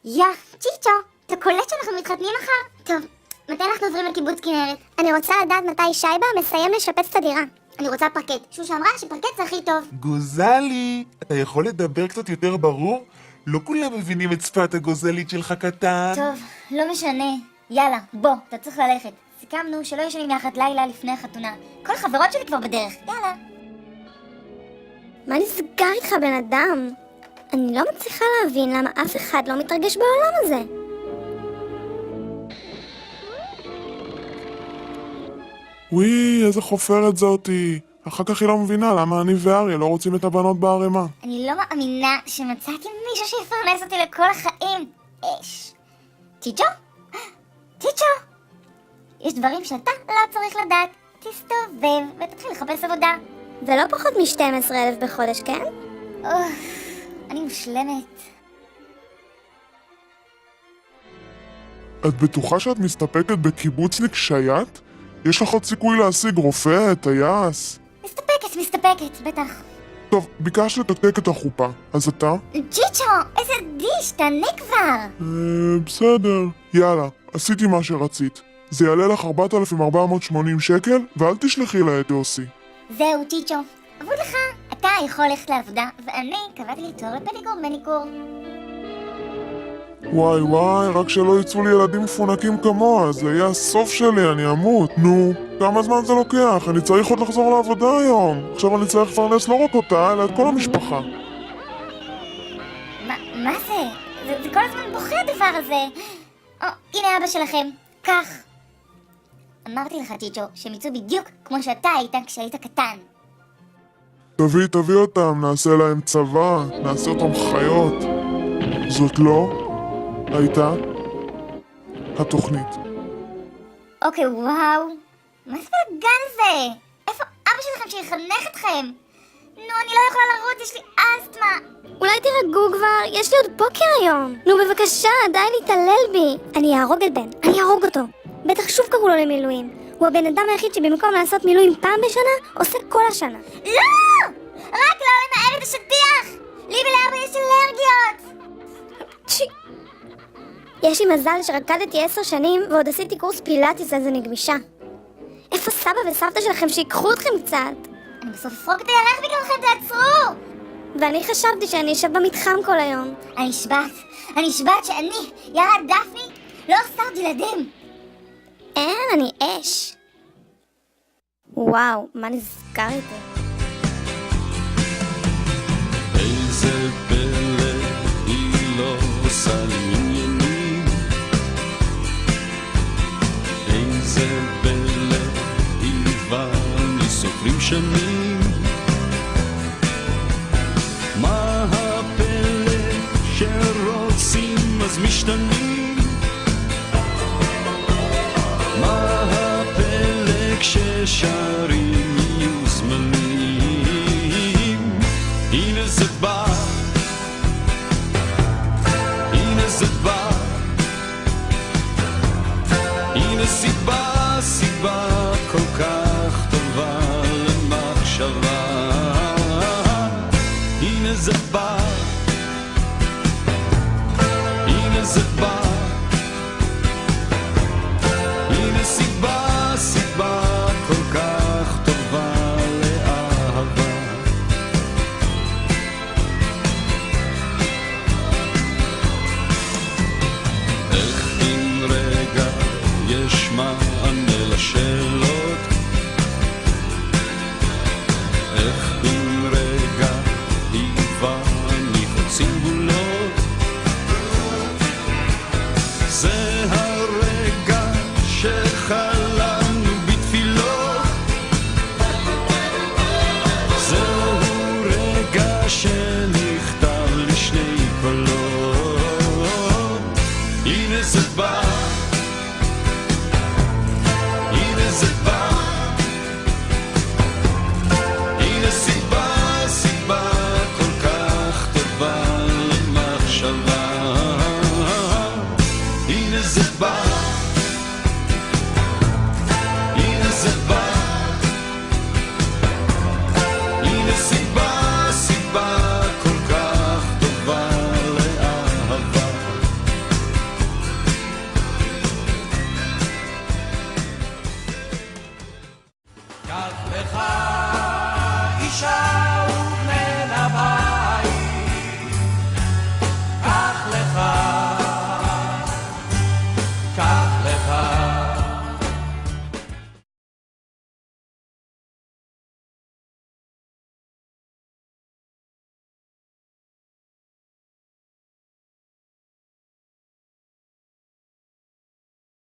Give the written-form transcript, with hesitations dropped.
יא, צ'יצ'ו, אתה קולט שאנחנו מתחתנים מחר? טוב, מתי אנחנו עוברים לקיבוץ כנרת? אני רוצה לדעת מתי שייבה מסיים לשפץ את הדירה. אני רוצה פרקט. שושי אמרה שפרקט זה הכי טוב. גוזלי, אתה יכול לדבר קצת יותר ברור? לא כולם מבינים את שפת הגוזלית שלך קטן. טוב, לא משנה. יאללה, בוא, אתה צריך ללכת. סיכמנו שלא ישנים יחד לילה לפני החתונה. כל החברות שלי כבר בדרך. יאללה. מה נסגר איתך בן אדם? אני לא מצליחה להבין למה אף אחד לא מתרגש בעולם הזה. וואי, איזה חופרת זאתי. אחר כך היא לא מבינה למה אני ואריה לא רוצים את הבנות בערימה. אני לא מאמינה שמצאתי מישהו שיפרנס אותי לכל החיים. אש. צ'יצ'ו? צ'יצ'ו? יש דברים שאתה לא צריך לדעת. תסתובב ותתחיל לחפש עבודה. זה לא פחות מ-12,000 בחודש, כן? אני מושלמת. את בטוחה שאת מסתפקת בקיבוצניק שייט? יש לך עוד סיכוי להשיג רופא, טייס? מסתפקת, בטח. טוב, ביקשת לתקתק את החופה, אז אתה? צ'יצ'ו, איזה דיש, תענה כבר. בסדר. יאללה, עשיתי מה שרצית. זה יעלה לך 4,480 שקל, ואל תשלחי לה את יוסי. זהו, צ'יצ'ו. עבוד לך, אתה יכול ללכת לעבודה, ואני קבעתי לי תור לפדיקור מניקור. וואי, רק שלא יצאו לי ילדים מפונקים כמוה, זה יהיה הסוף שלי, אני אמות. נו, כמה זמן זה לוקח? אני צריך עוד לחזור לעבודה היום. עכשיו אני צריך לפרנס לא רק אותה, אלא את כל המשפחה. מה זה? זה כל הזמן בוכה הדבר הזה. הנה אבא שלכם, קח. אמרתי לך, צ'יצ'ו, שהם יצאו בדיוק כמו שאתה היית כשהיית קטן. תביא אותם, נעשה להם צבא, נעשה אותם חיות. זאת לא הייתה התוכנית. אוקיי, וואו. מה זה בלגן זה? איפה אבא שלכם שיחנך אתכם? נו, אני לא יכולה לרוץ, יש לי אסתמה. אולי תירגעו כבר, יש לי עוד בוקר היום. נו בבקשה, די להתעלל בי. אני אהרוג את בן, אני אהרוג אותו. בטח שוב קראו לו למילואים. הוא הבן אדם היחיד שבמקום לעשות מילואים פעם בשנה, עושה כל השנה. לא! רק לא לנעל את השטיח! לי ולארבע יש אלרגיות! יש לי מזל שרקדתי 10 שנים ועוד עשיתי קורס פילאטיס, אז אני גמישה. איפה סבא וסבתא שלכם שיקחו אתכם קצת? אני בסוף אפרוק את הירח בגללכם, תעצרו! ואני חשבתי שאני אשב במתחם כל היום. אני נשבעת שאני, יאללה דפני, לא עושה עוד ילדים. אין, אני אש. וואו, מה נזכר איתי? איזה פלא היא לא עושה לי עניינים, איזה פלא היא ואני סופרים שנים, מה הפלא שרוצים אז משתנים, מה הפלא כששרים יהיו זמנים, הנה זה בא, הנה זה בא, הנה סיבה כל כך טובה למחשבה, הנה זה בא, הנה זה בא, הנה סיבה כל כך טובה לאהבה. איך אם רגע יש מענה לשאלות, איך אם רגע היא קח לך אישה